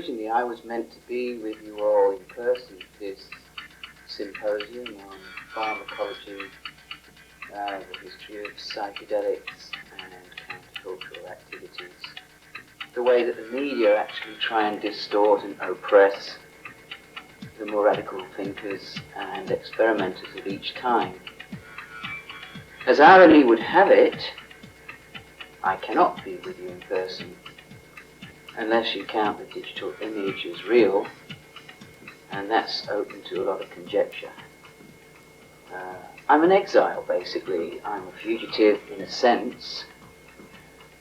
originally I was meant to be with you all in person at this symposium on pharmacology, the history of psychedelics and countercultural activities, the way that the media actually try and distort and oppress the more radical thinkers and experimenters of each kind. As irony would have it, I cannot be with you in person, unless you count the digital image as real, and that's open to a lot of conjecture. I'm an exile, basically. I'm a fugitive in a sense,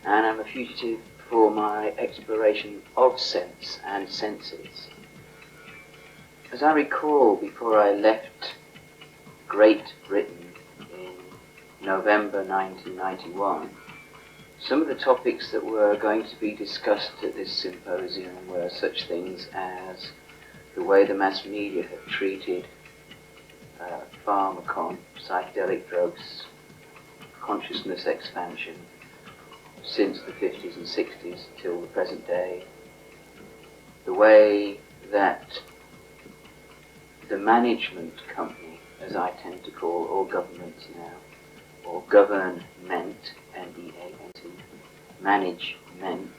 and I'm a fugitive for my exploration of sense and senses. As I recall, before I left Great Britain in November 1991, some of the topics that were going to be discussed at this symposium were such things as the way the mass media have treated PHARMAKON, psychedelic drugs, consciousness expansion since the 50s and 60s till the present day, the way that the management company, as I tend to call all governments now, or government, M-E-A-N-T, management,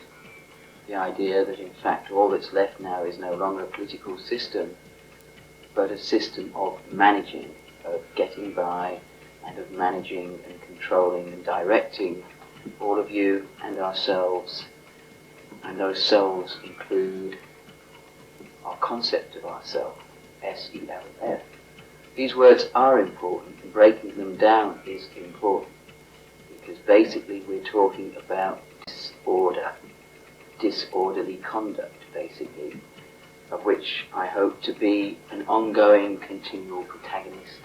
the idea that in fact all that's left now is no longer a political system, but a system of managing, of getting by, and of managing and controlling and directing all of you and ourselves, and those selves include our concept of ourself, S-E-L-F. These words are important, and breaking them down is important, because basically we're talking about disorder, disorderly conduct, basically, of which I hope to be an ongoing, continual protagonist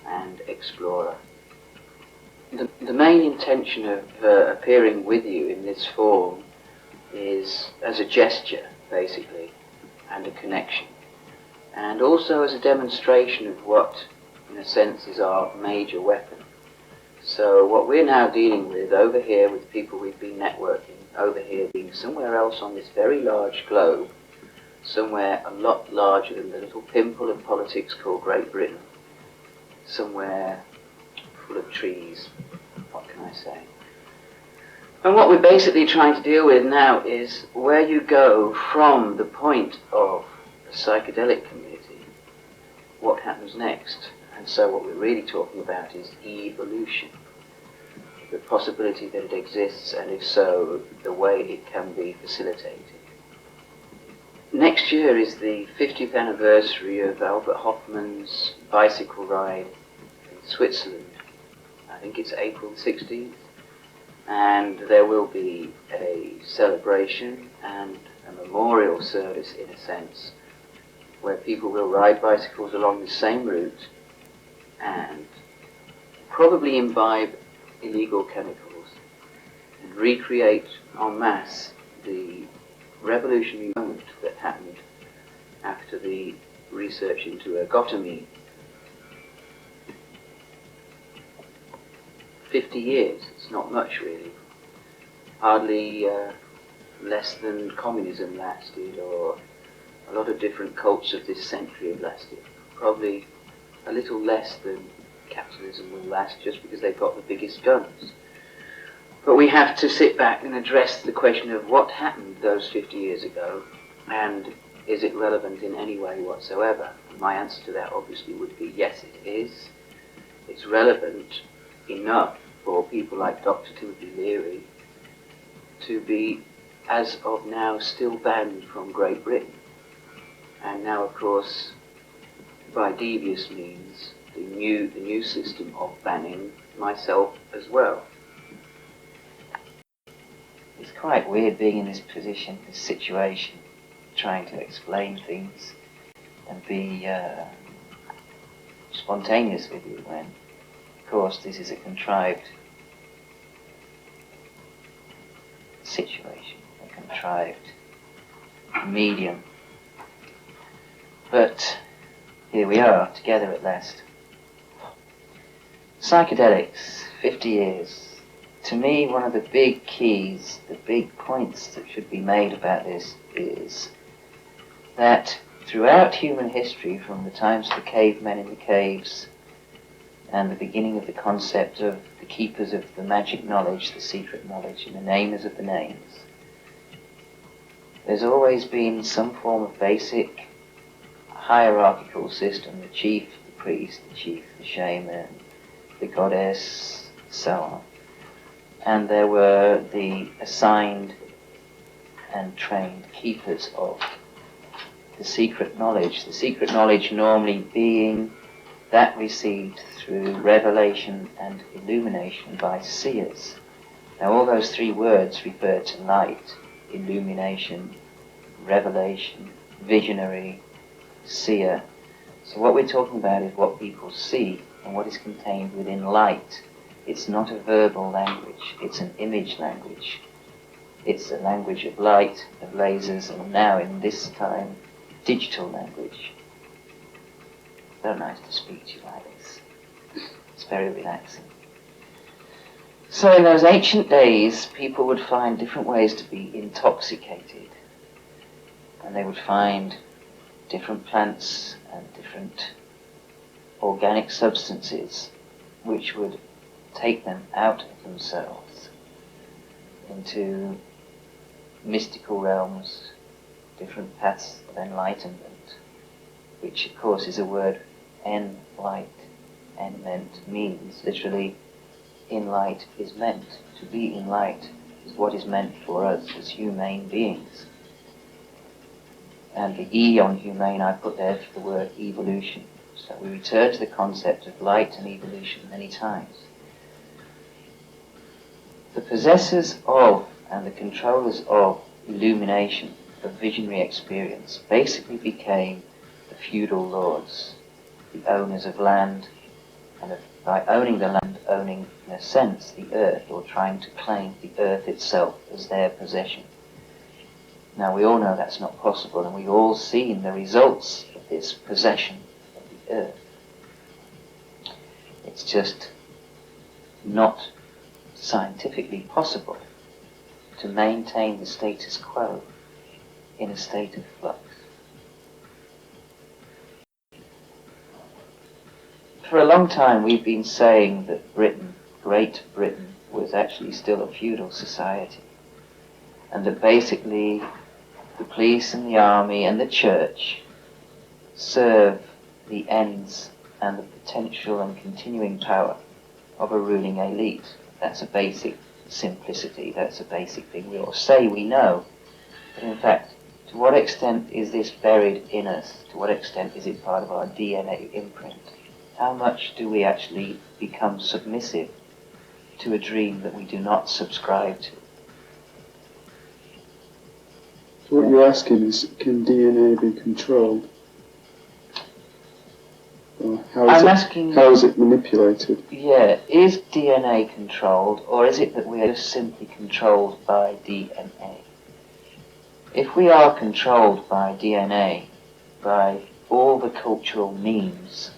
and explorer. The main intention of appearing with you in this form is as a gesture, basically, and a connection, and also as a demonstration of what, in a sense, is our major weapon. So what we're now dealing with over here with people we've been networking, over here being somewhere else on this very large globe, somewhere a lot larger than the little pimple of politics called Great Britain, somewhere full of trees, what can I say? And what we're basically trying to deal with now is where you go from the point of the psychedelic community, what happens next. And so what we're really talking about is evolution, the possibility that it exists, and if so, the way it can be facilitated. Next year is the 50th anniversary of Albert Hofmann's bicycle ride in Switzerland. I think it's April 16th, and there will be a celebration and a memorial service, in a sense, where people will ride bicycles along the same route and probably imbibe illegal chemicals and recreate en masse the revolutionary moment that happened after the research into ergotamine. 50 years, it's not much really. Hardly less than communism lasted, or a lot of different cults of this century have lasted. Probably a little less than capitalism will last, just because they've got the biggest guns. But we have to sit back and address the question of what happened those 50 years ago, and is it relevant in any way whatsoever? And my answer to that obviously would be yes, it is. It's relevant enough for people like Dr. Timothy Leary to be, as of now, still banned from Great Britain. And now, of course, by devious means, the new system of banning myself as well. It's quite weird being in this position, this situation, trying to explain things and be spontaneous with you when, of course, this is a contrived situation, a contrived medium. But here we are, together at last. Psychedelics, 50 years. To me, one of the big keys, the big points that should be made about this is that throughout human history, from the times of the cavemen in the caves and the beginning of the concept of the keepers of the magic knowledge, the secret knowledge, and the namers of the names, there's always been some form of basic hierarchical system: the chief, the priest, the chief, the shaman, the goddess, so on. And there were the assigned and trained keepers of the secret knowledge normally being that received through revelation and illumination by seers. Now all those three words refer to light: illumination, revelation, visionary, seer. So what we're talking about is what people see and what is contained within light. It's not a verbal language, it's an image language. It's a language of light, of lasers, and now in this time, digital language. So nice to speak to you like this. It's very relaxing. So in those ancient days, people would find different ways to be intoxicated. And they would find different plants and different organic substances which would take them out of themselves into mystical realms, different paths of enlightenment, which of course is a word, en-light. En-meant means literally in light is meant. To be in light is what is meant for us as humane beings. And the E on humane I put there for the word evolution. So we return to the concept of light and evolution many times. The possessors of and the controllers of illumination, of visionary experience, basically became the feudal lords, the owners of land, and by owning the land, owning in a sense the earth, or trying to claim the earth itself as their possession. Now we all know that's not possible, and we've all seen the results of this possession of the earth. It's just not scientifically possible to maintain the status quo in a state of flux. For a long time we've been saying that Britain, Great Britain, was actually still a feudal society, and that basically the police and the army and the church serve the ends and the potential and continuing power of a ruling elite. That's a basic simplicity, that's a basic thing we all say we know. But in fact, to what extent is this buried in us? To what extent is it part of our DNA imprint? How much do we actually become submissive to a dream that we do not subscribe to? So what you're asking is, can DNA be controlled? Or how is it manipulated? Yeah, is DNA controlled, or is it that we are just simply controlled by DNA? If we are controlled by DNA, by all the cultural memes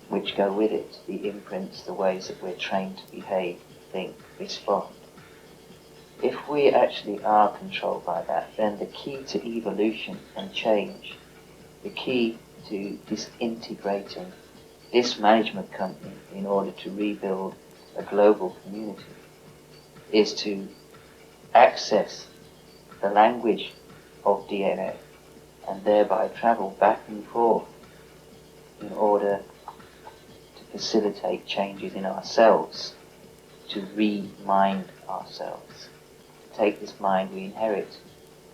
which go with it, the imprints, the ways that we're trained to behave, think, respond, if we actually are controlled by that, then the key to evolution and change, the key to disintegrating this management company in order to rebuild a global community, is to access the language of DNA and thereby travel back and forth in order to facilitate changes in ourselves, to re-mind ourselves, to take this mind we inherit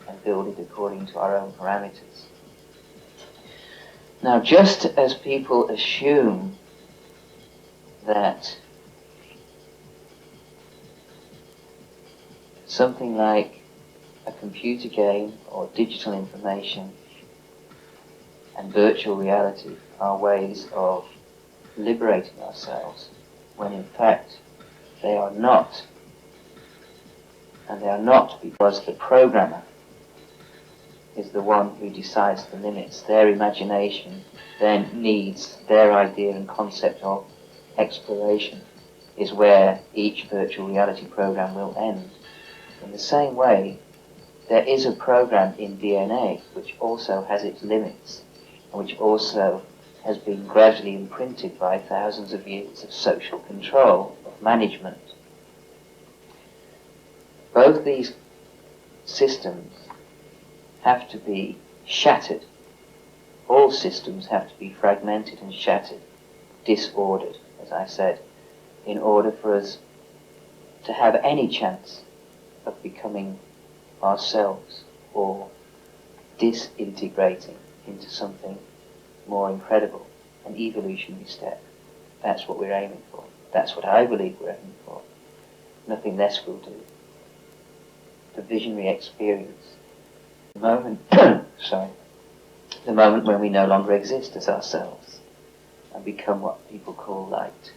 and build it according to our own parameters. Now, just as people assume that something like a computer game or digital information and virtual reality are ways of liberating ourselves, when in fact they are not. And they are not because the programmer is the one who decides the limits. Their imagination then needs their idea and concept of exploration is where each virtual reality program will end. In the same way, there is a program in DNA which also has its limits, and which also has been gradually imprinted by thousands of years of social control, of management. Both these systems have to be shattered. All systems have to be fragmented and shattered, disordered, as I said, in order for us to have any chance of becoming ourselves or disintegrating into something more incredible, an evolutionary step. That's what we're aiming for. That's what I believe we're aiming for. Nothing less will do. The visionary experience. The moment, the moment when we no longer exist as ourselves and become what people call light.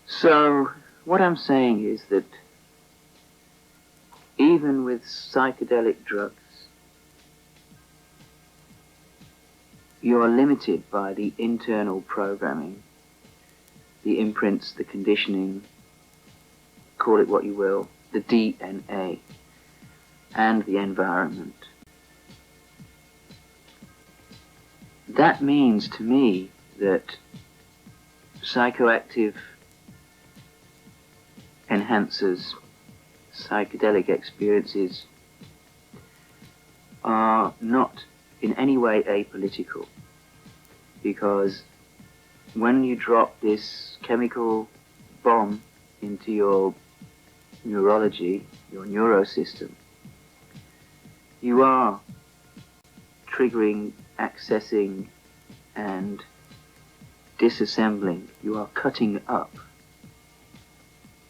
So, what I'm saying is that even with psychedelic drugs, you are limited by the internal programming, the imprints, the conditioning, call it what you will, the DNA, and the environment. That means to me that psychoactive enhancers, psychedelic experiences are not in any way apolitical, because when you drop this chemical bomb into your neurology, your neurosystem, you are triggering, accessing, and disassembling, you are cutting up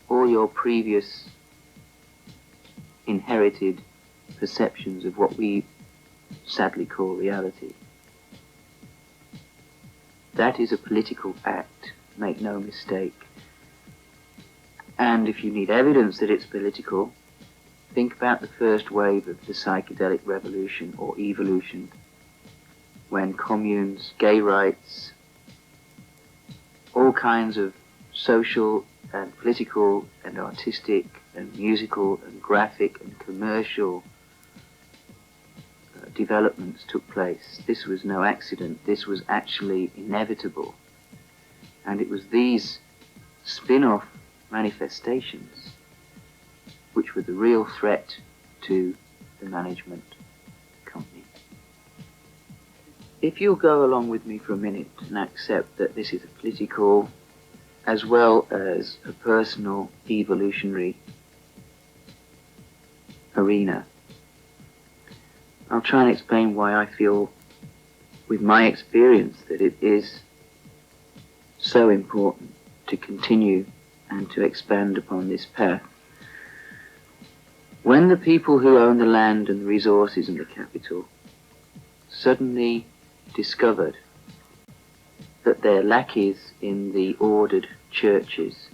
all your previous inherited perceptions of what we sadly call reality. That is a political act, make no mistake. And if you need evidence that it's political, think about the first wave of the psychedelic revolution or evolution, when communes, gay rights, all kinds of social and political and artistic and musical and graphic and commercial developments took place. This was no accident. This was actually inevitable. And it was these spin-off manifestations which were the real threat to the management company. If you'll go along with me for a minute and accept that this is a political as well as a personal evolutionary arena, I'll try and explain why I feel, with my experience, that it is so important to continue and to expand upon this path. When the people who own the land and the resources and the capital suddenly discovered that their lackeys in the ordered churches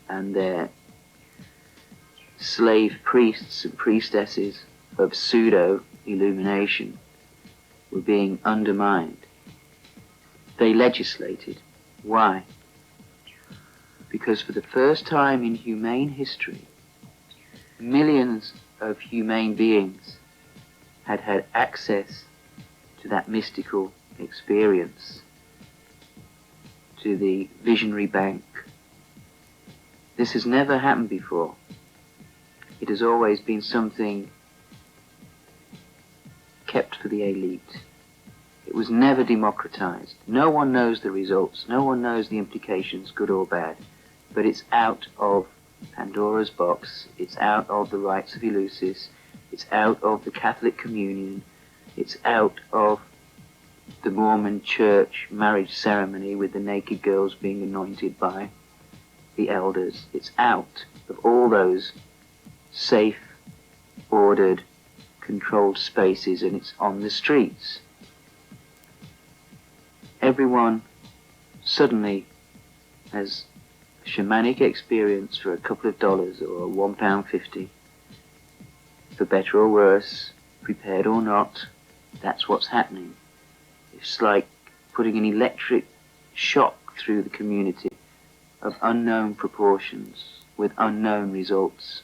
and their slave priests and priestesses of pseudo-illumination were being undermined, they legislated. Why? Because for the first time in humane history, millions of humane beings had had access to that mystical experience, to the visionary bank. This has never happened before. It has always been something kept for the elite. It was never democratized. No one knows the results. No one knows the implications, good or bad. But it's out of Pandora's box. It's out of the rites of Eleusis. It's out of the Catholic Communion. It's out of the Mormon church marriage ceremony with the naked girls being anointed by the elders. It's out of all those safe, ordered, controlled spaces, and it's on the streets. Everyone suddenly has a shamanic experience for a couple of dollars or £1.50, for better or worse, prepared or not. That's what's happening. It's like putting an electric shock through the community of unknown proportions with unknown results.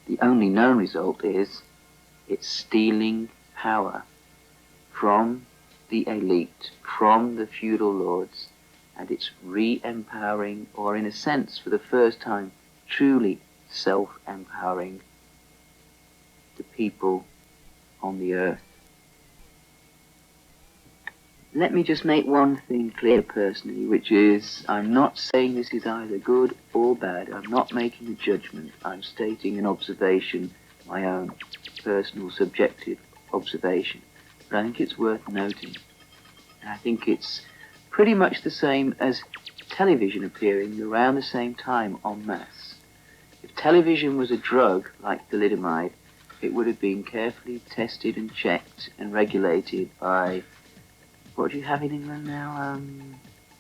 the only known result is it's stealing power from the elite, from the feudal lords, and it's re-empowering, or in a sense, for the first time, truly self-empowering the people on the earth. Let me just make one thing clear personally, which is I'm not saying this is either good or bad. I'm not making a judgment. I'm stating an observation, my own personal subjective observation. But I think it's worth noting. And I think it's pretty much the same as television appearing around the same time en masse. If television was a drug like thalidomide, it would have been carefully tested and checked and regulated by, what do you have in England now?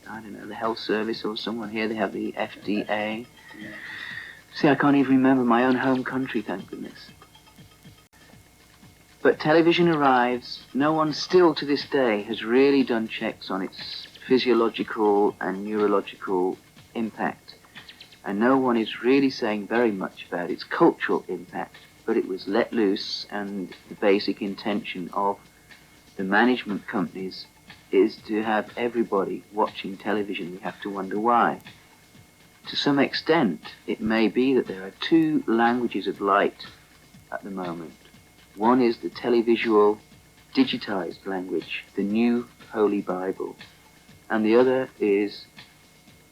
I don't know, the health service or someone here. They have the FDA. See, I can't even remember my own home country, thank goodness. But television arrives. No one still to this day has really done checks on its physiological and neurological impact. And no one is really saying very much about its cultural impact. But it was let loose, and the basic intention of the management companies is to have everybody watching television. We have to wonder why. To some extent, it may be that there are two languages of light at the moment. One is the televisual, digitized language, the new Holy Bible, and the other is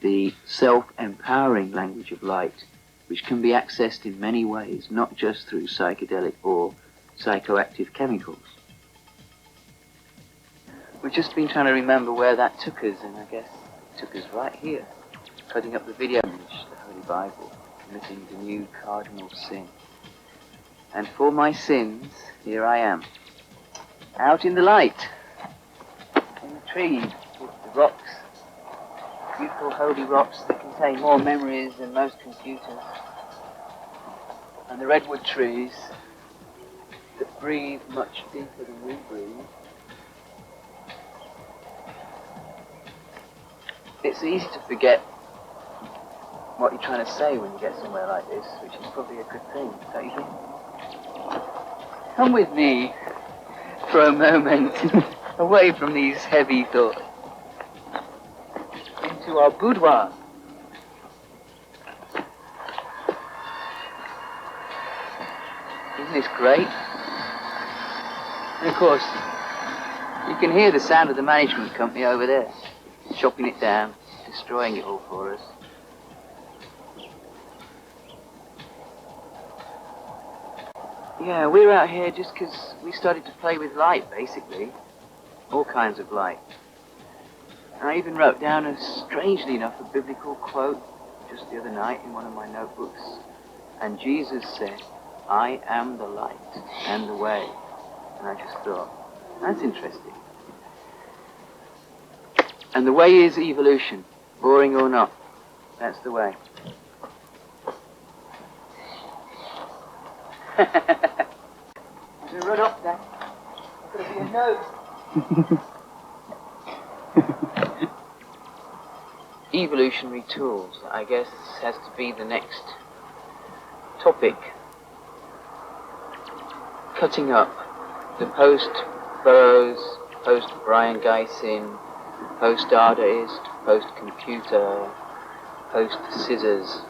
the self-empowering language of light, which can be accessed in many ways, not just through psychedelic or psychoactive chemicals. We've just been trying to remember where that took us, and I guess it took us right here, cutting up the video image, the Holy Bible, committing the new cardinal sin. And for my sins, here I am, out in the light, in the trees, with the rocks, beautiful holy rocks that contain more memories than most computers, and the redwood trees that breathe much deeper than we breathe. It's easy to forget what you're trying to say when you get somewhere like this, which is probably a good thing, don't you think? Come with me for a moment, away from these heavy thoughts, into our boudoir. Isn't this great? And of course, you can hear the sound of the management company over there, chopping it down, destroying it all for us. Yeah, we're out here just because we started to play with light, basically. All kinds of light. And I even wrote down, strangely enough, a biblical quote just the other night in one of my notebooks. And Jesus said, "I am the light and the way." And I just thought, that's interesting. And the way is evolution, boring or not. That's the way. I'm going to run up there. I've got to be a note. Evolutionary tools, I guess, has to be the next topic. Cutting up the post-Burroughs, post-Brion Gysin, post-Dadaist, post-computer, post-scissors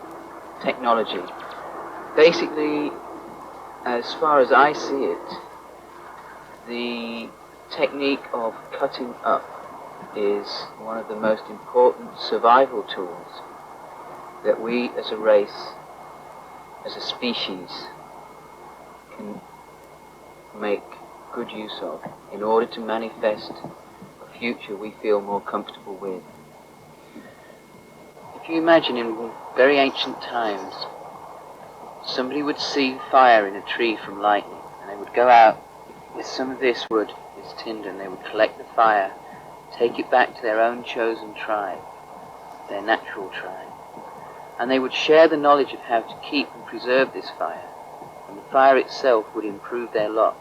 technology. Basically, as far as I see it, the technique of cutting up is one of the most important survival tools that we as a race, as a species, can make good use of in order to manifest a future we feel more comfortable with. If you imagine in very ancient times, somebody would see fire in a tree from lightning, and they would go out with some of this wood, this tinder, and they would collect the fire, take it back to their own chosen tribe, their natural tribe, and they would share the knowledge of how to keep and preserve this fire, and the fire itself would improve their lot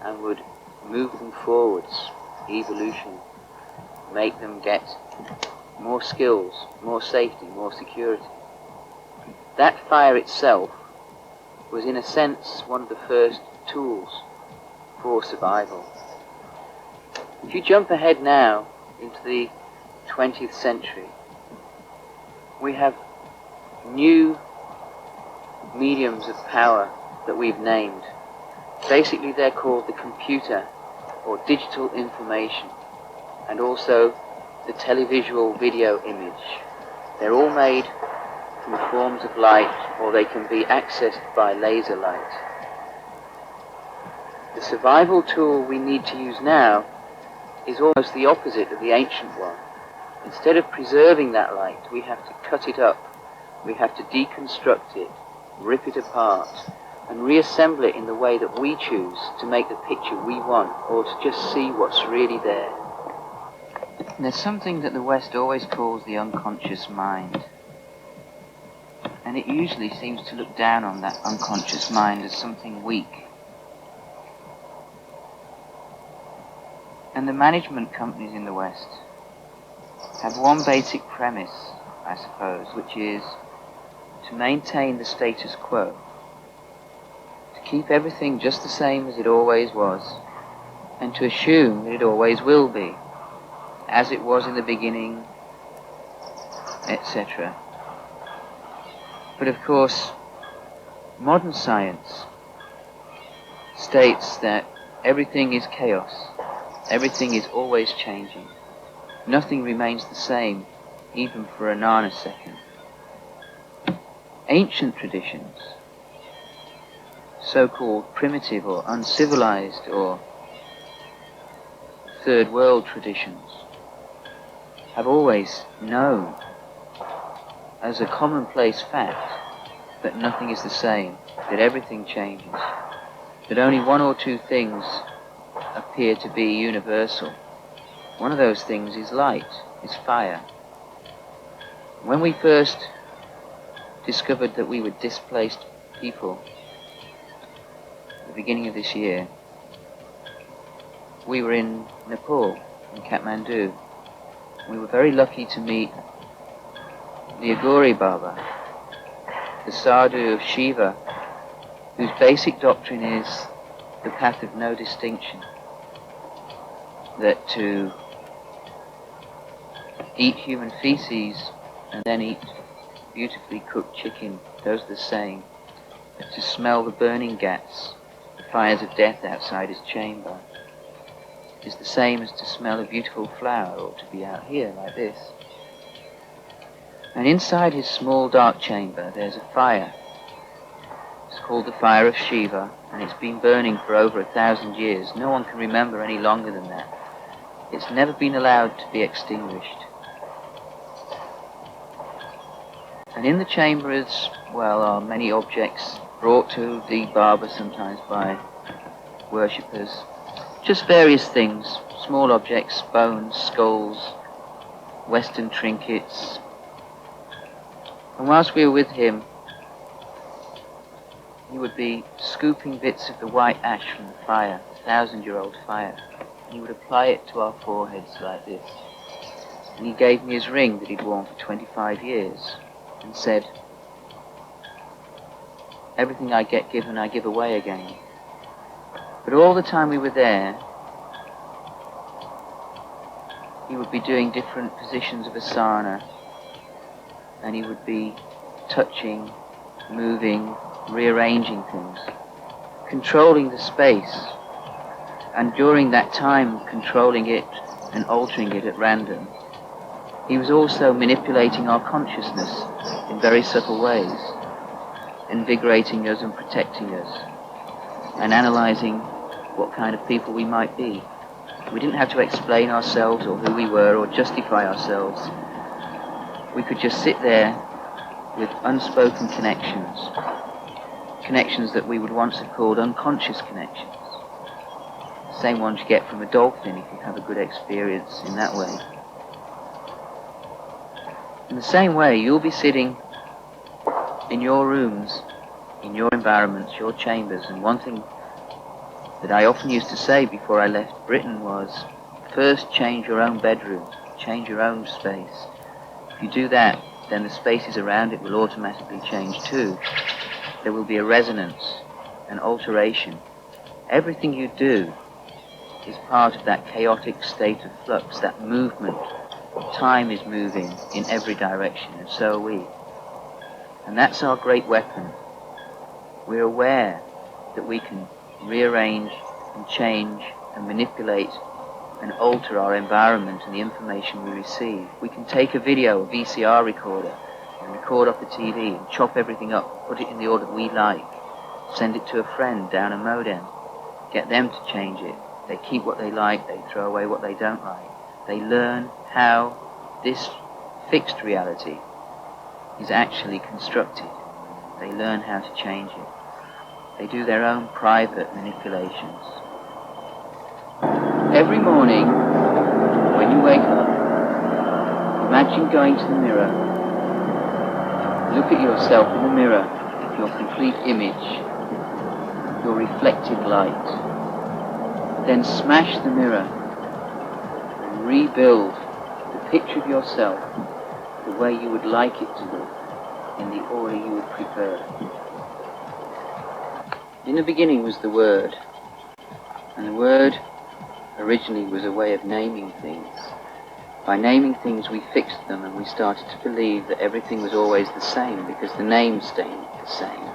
and would move them forwards, evolution, make them get more skills, more safety, more security. That fire itself was in a sense one of the first tools for survival. If you jump ahead now into the 20th century, we have new mediums of power that we've named. Basically they're called the computer or digital information, and also the televisual video image. They're all made from forms of light, or they can be accessed by laser light. The survival tool we need to use now is almost the opposite of the ancient one. Instead of preserving that light, we have to cut it up, we have to deconstruct it, rip it apart, and reassemble it in the way that we choose to make the picture we want, or to just see what's really there. There's something that the West always calls the unconscious mind, and it usually seems to look down on that unconscious mind as something weak. And the management companies in the West have one basic premise, I suppose, which is to maintain the status quo, to keep everything just the same as it always was, and to assume that it always will be, as it was in the beginning, etc. But of course, modern science states that everything is chaos, everything is always changing, nothing remains the same, even for a nanosecond. Ancient traditions, so-called primitive or uncivilized or third world traditions, have always known as a commonplace fact that nothing is the same, that everything changes, that only one or two things appear to be universal. One of those things is light, is fire. When we first discovered that we were displaced people at the beginning of this year, we were in Nepal, in Kathmandu. We were very lucky to meet the Agori Baba, the sadhu of Shiva, whose basic doctrine is the path of no distinction, that to eat human feces and then eat beautifully cooked chicken goes the same, that to smell the burning ghats, the fires of death outside his chamber, is the same as to smell a beautiful flower or to be out here like this. And inside his small dark chamber there's a fire. It's called the fire of Shiva, and it's been burning for over 1,000 years. No one can remember any longer than that. It's never been allowed to be extinguished. And in the chamber as well are many objects brought to the Baba sometimes by worshippers. Just various things, small objects, bones, skulls, Western trinkets. And whilst we were with him, he would be scooping bits of the white ash from the fire, 1,000-year-old fire. He would apply it to our foreheads like this. And he gave me his ring that he'd worn for 25 years and said, "Everything I get given, I give away again." But all the time we were there, he would be doing different positions of asana, and he would be touching, moving, rearranging things, controlling the space, and during that time controlling it and altering it at random. He was also manipulating our consciousness in very subtle ways, invigorating us and protecting us, and analysing what kind of people we might be. We didn't have to explain ourselves or who we were or justify ourselves. We could just sit there with unspoken connections, connections that we would once have called unconscious connections. The same ones you get from a dolphin if you have a good experience in that way. In the same way, you'll be sitting in your rooms, in your environments, your chambers, and one thing that I often used to say before I left Britain was, first change your own bedroom, change your own space. If you do that, then the spaces around it will automatically change too. there will be a resonance, an alteration. Everything you do is part of that chaotic state of flux, that movement. Time is moving in every direction, and so are we. And that's our great weapon. We're aware that we can rearrange and change and manipulate and alter our environment and the information we receive. We can take a video, a VCR recorder, and record off the TV and chop everything up, put it in the order that we like, send it to a friend down a modem, get them to change it. They keep what they like, they throw away what they don't like. They learn how this fixed reality is actually constructed. They learn how to change it. They do their own private manipulations. Every morning, when you wake up, imagine going to the mirror. Look at yourself in the mirror, your complete image, your reflected light. Then smash the mirror and rebuild the picture of yourself the way you would like it to look, in the order you would prefer. In the beginning was the Word, and the Word originally was a way of naming things. By naming things we fixed them, and we started to believe that everything was always the same because the name stayed the same.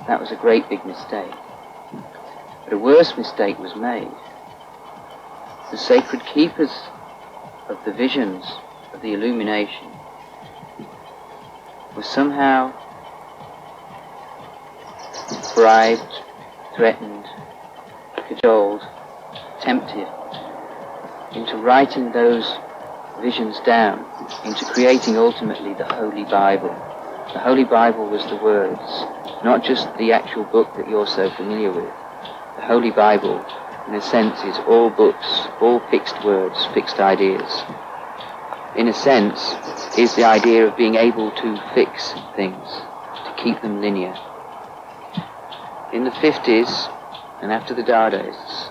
That was a great big mistake. But a worse mistake was made. The sacred keepers of the visions of the illumination were somehow bribed, threatened, cajoled, tempted into writing those visions down, into creating ultimately the Holy Bible. The Holy Bible was the words, not just the actual book that you're so familiar with. The Holy Bible, in a sense, is all books, all fixed words, fixed ideas. In a sense, is the idea of being able to fix things, to keep them linear. In the 50s, and after the Dadaists,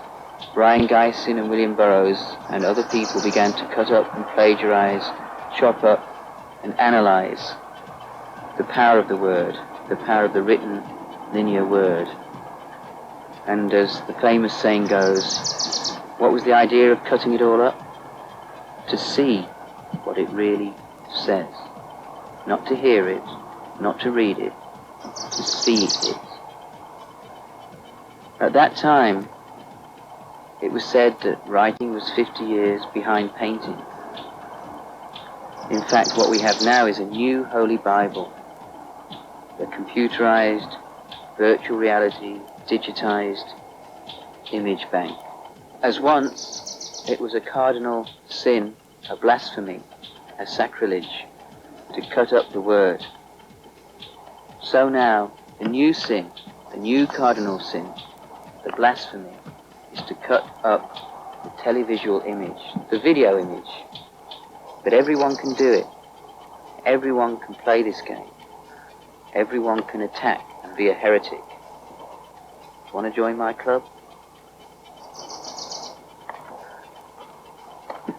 Brion Gysin and William Burroughs and other people began to cut up and plagiarize, chop up and analyze the power of the word, the power of the written linear word. And as the famous saying goes, what was the idea of cutting it all up? To see what it really says. Not to hear it, not to read it, to see it. At that time, it was said that writing was 50 years behind painting. In fact, what we have now is a new Holy Bible, a computerized, virtual reality, digitized image bank. As once, it was a cardinal sin, a blasphemy, a sacrilege, to cut up the word. So now, the new sin, the new cardinal sin, the blasphemy, is to cut up the televisual image, the video image. But everyone can do it. Everyone can play this game. Everyone can attack and be a heretic. Want to join my club?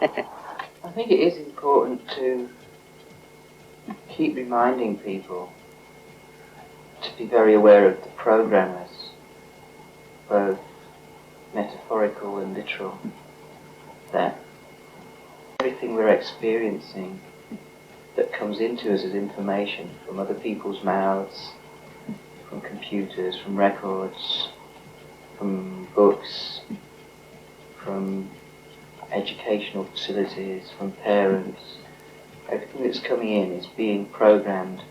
I think it is important to keep reminding people to be very aware of the programmers, both metaphorical and literal, that everything we're experiencing that comes into us as information from other people's mouths, from computers, from records, from books, from educational facilities, from parents, everything that's coming in is being programmed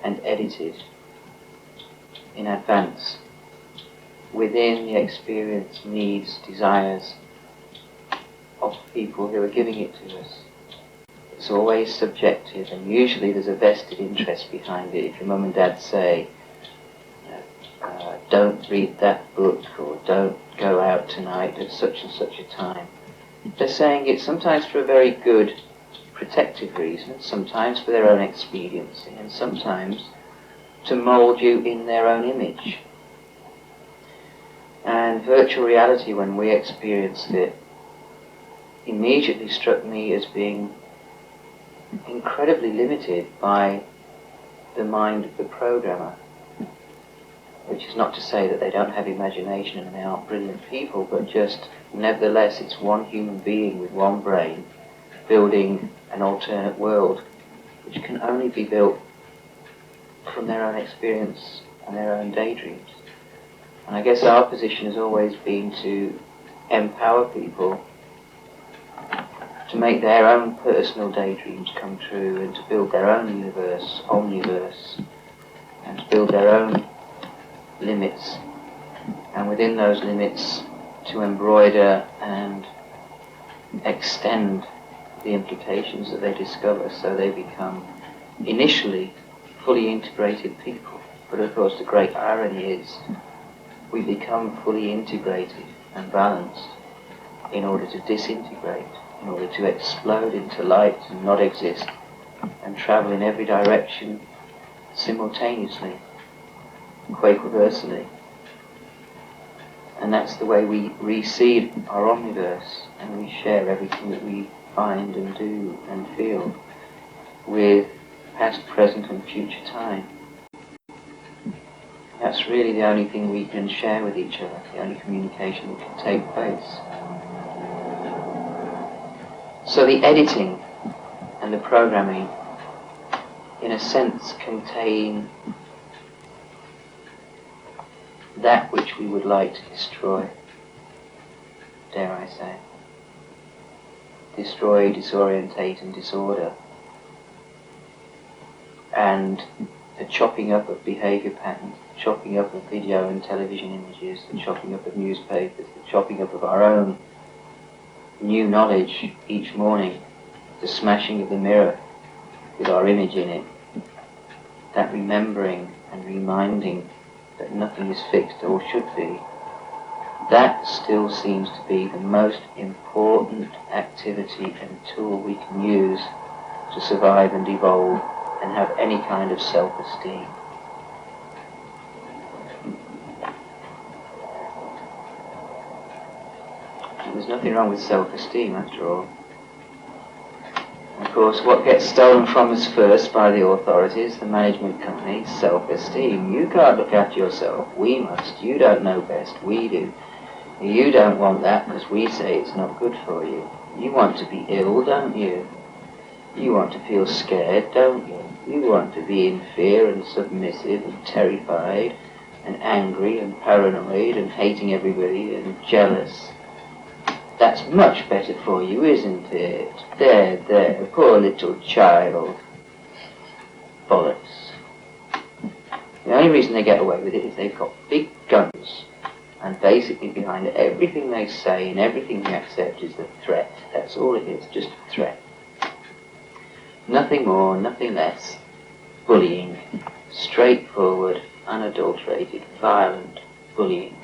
and edited in advance within the experience, needs, desires of people who are giving it to us. It's always subjective, and usually there's a vested interest behind it. If your mum and dad say, don't read that book, or don't go out tonight at such and such a time, they're saying it sometimes for a very good protective reason, sometimes for their own expediency, and sometimes to mould you in their own image. And virtual reality, when we experienced it, immediately struck me as being incredibly limited by the mind of the programmer. which is not to say that they don't have imagination and they aren't brilliant people, but just, nevertheless, it's one human being with one brain building an alternate world, which can only be built from their own experience and their own daydreams. And I guess our position has always been to empower people to make their own personal daydreams come true and to build their own universe, omniverse, and to build their own limits, and within those limits to embroider and extend the implications that they discover, so they become initially fully integrated people. But of course the great irony is we become fully integrated and balanced in order to disintegrate, in order to explode into light and not exist and travel in every direction simultaneously, quakereversely. And that's the way we reseed our omniverse, and we share everything that we find and do and feel with past, present and future time. That's really the only thing we can share with each other, the only communication that can take place. So the editing and the programming, in a sense, contain that which we would like to destroy, dare I say. Destroy, disorientate and disorder. And the chopping up of behaviour patterns, the chopping up of video and television images, the chopping up of newspapers, the chopping up of our own new knowledge each morning, the smashing of the mirror with our image in it, that remembering and reminding that nothing is fixed or should be, that still seems to be the most important activity and tool we can use to survive and evolve and have any kind of self-esteem. There's nothing wrong with self-esteem after all. Of course, what gets stolen from us first by the authorities, the management companies, self-esteem. You can't look after yourself, we must. You don't know best, we do. You don't want that because we say it's not good for you. You want to be ill, don't you? You want to feel scared, don't you? You want to be in fear and submissive and terrified and angry and paranoid and hating everybody and jealous. That's much better for you, isn't it? There, poor little child. Bollocks. The only reason they get away with it is they've got big guns, and basically behind everything they say and everything they accept is the threat. That's all it is, just a threat. Nothing more, nothing less. Bullying. Straightforward, unadulterated, violent bullying.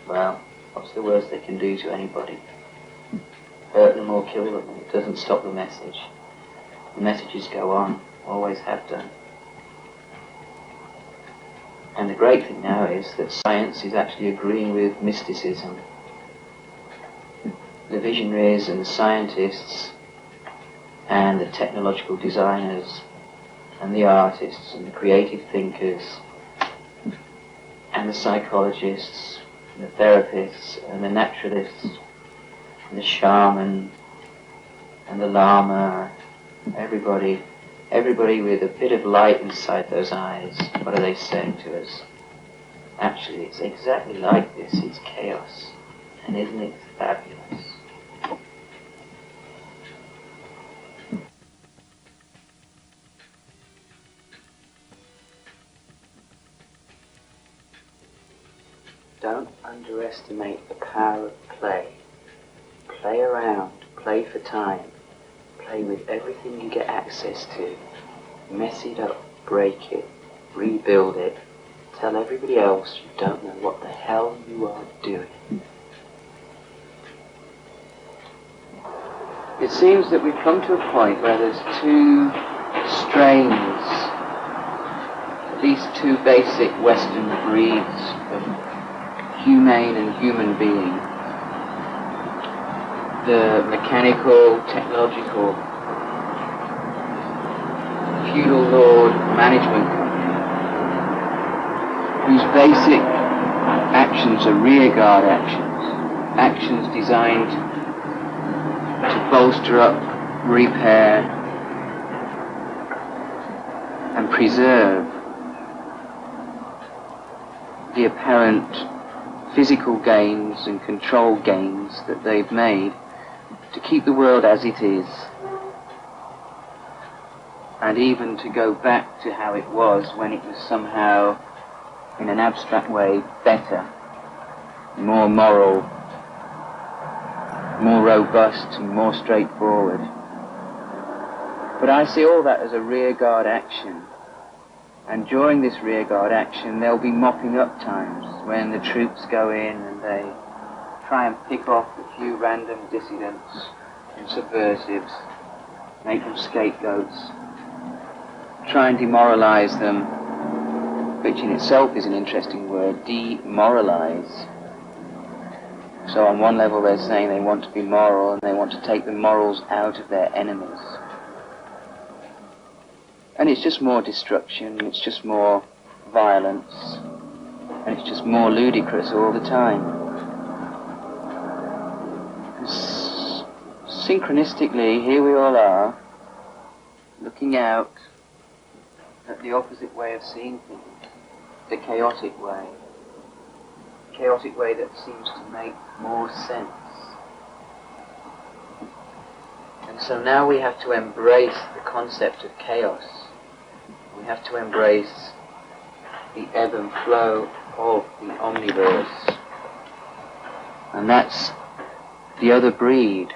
Well, what's the worst they can do to anybody? Hurt them or kill them, and it doesn't stop the message. The messages go on, always have done. And the great thing now is that science is actually agreeing with mysticism. The visionaries and the scientists and the technological designers and the artists and the creative thinkers and the psychologists and the therapists and the naturalists and the shaman and the lama, everybody with a bit of light inside those eyes. What are they saying to us? Actually, it's exactly like this. It's chaos. And isn't it fabulous? Don't underestimate the power of play. Play around, play for time, play with everything you get access to. Mess it up, break it, rebuild it. Tell everybody else you don't know what the hell you are doing. It seems that we've come to a point where there's two strains, at least two basic Western breeds of humane and human being. The mechanical, technological, feudal lord management company, whose basic actions are rearguard actions, actions designed to bolster up, repair, and preserve the apparent physical gains and control gains that they've made to keep the world as it is, and even to go back to how it was when it was somehow, in an abstract way, better, more moral, more robust and more straightforward. But I see all that as a rearguard action, and during this rearguard action there'll be mopping up times when the troops go in and they try and pick off a few random dissidents and subversives, make them scapegoats, try and demoralize them, which in itself is an interesting word, demoralize. So on one level they're saying they want to be moral and they want to take the morals out of their enemies. And it's just more destruction, it's just more violence, and it's just more ludicrous all the time. Synchronistically, here we all are, looking out at the opposite way of seeing things, the chaotic way that seems to make more sense. And so now we have to embrace the concept of chaos. We have to embrace the ebb and flow of the omniverse. And that's the other breed,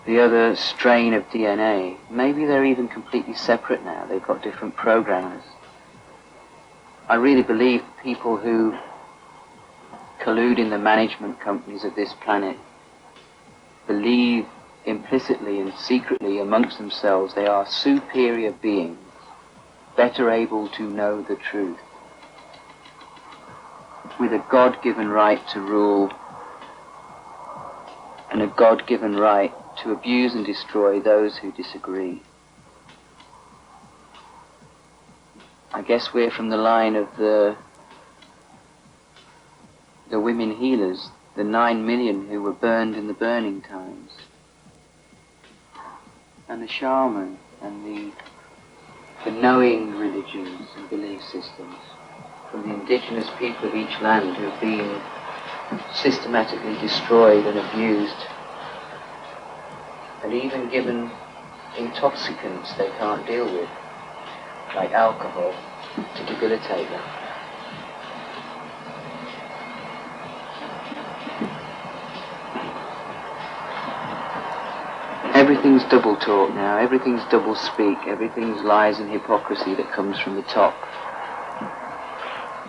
the other strain of DNA. Maybe they're even completely separate now. They've got different programmers. I really believe people who collude in the management companies of this planet believe implicitly and secretly amongst themselves they are superior beings, better able to know the truth, with a God-given right to rule and a God-given right to abuse and destroy those who disagree. I guess we're from the line of the women healers, the 9 million who were burned in the burning times, and the shaman, and the knowing religions and belief systems, from the indigenous people of each land who have been systematically destroyed and abused, and even given intoxicants they can't deal with, like alcohol, to debilitate them. Everything's double talk now, everything's double speak, everything's lies and hypocrisy that comes from the top.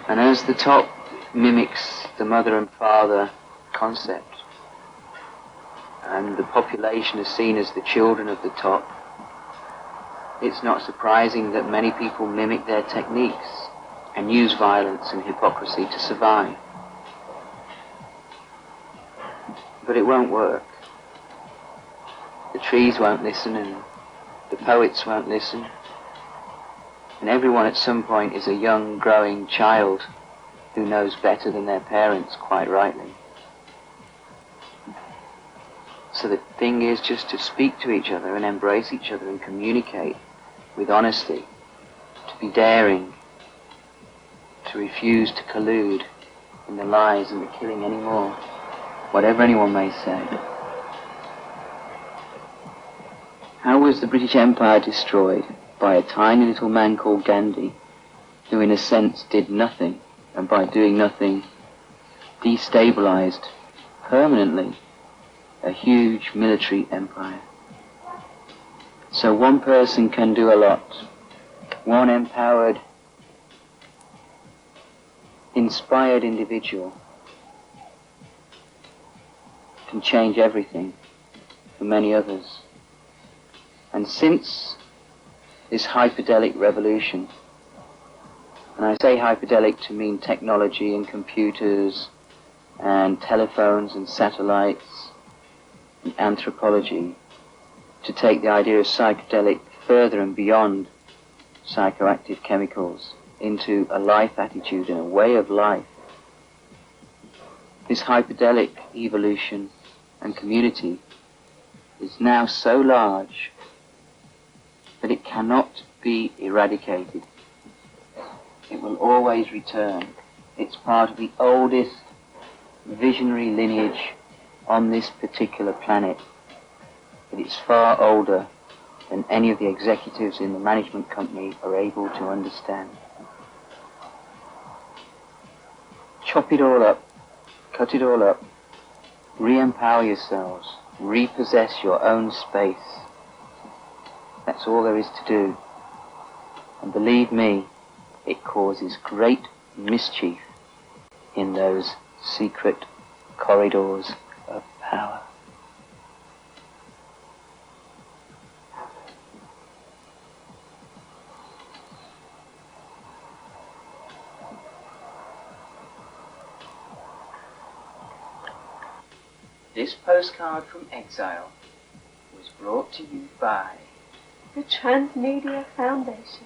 And as the top mimics the mother and father concept, and the population is seen as the children of the top, it's not surprising that many people mimic their techniques and use violence and hypocrisy to survive. But it won't work. The trees won't listen, and the poets won't listen, and everyone at some point is a young, growing child who knows better than their parents, quite rightly. So the thing is just to speak to each other and embrace each other and communicate with honesty, to be daring, to refuse to collude in the lies and the killing anymore, whatever anyone may say. How was the British Empire destroyed? By a tiny little man called Gandhi, who in a sense did nothing, and by doing nothing destabilized permanently a huge military empire. So one person can do a lot. One empowered, inspired individual can change everything for many others. And since this hyperdelic revolution, and I say hyperdelic to mean technology and computers and telephones and satellites and anthropology, to take the idea of psychedelic further and beyond psychoactive chemicals into a life attitude and a way of life. This hyperdelic evolution and community is now so large that it cannot be eradicated. It will always return. It's part of the oldest visionary lineage on this particular planet. But it's far older than any of the executives in the management company are able to understand. Chop it all up, cut it all up, re-empower yourselves, repossess your own space. That's all there is to do. And believe me, it causes great mischief in those secret corridors of power. This postcard from Exile was brought to you by the Transmedia Foundation.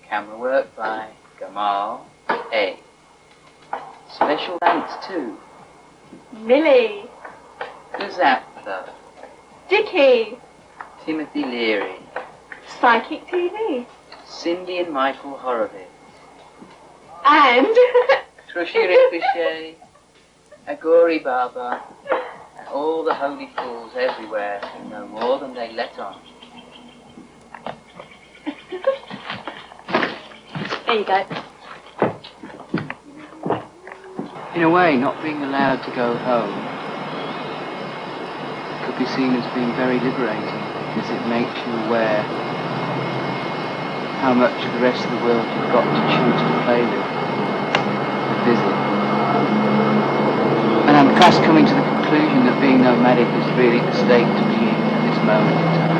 Camera work by GAMAL A. Special thanks to Millie, the ZAP Club, Dickie, Timothy Leary, Psychic TV, Cindy and Michael Horowitz, and Trushy Ricochet, Agori Baba, and all the holy fools everywhere who know more than they let on. There you go. In a way, not being allowed to go home could be seen as being very liberating, because it makes you aware how much of the rest of the world you've got to choose to play with and visit. And I'm fast coming to the conclusion that being nomadic is really the state to be in at this moment in time.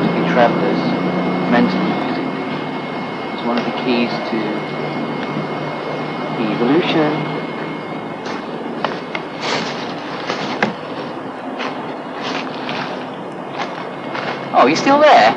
To be travellers, mentally and physically, is one of the keys to evolution. Oh, you still there?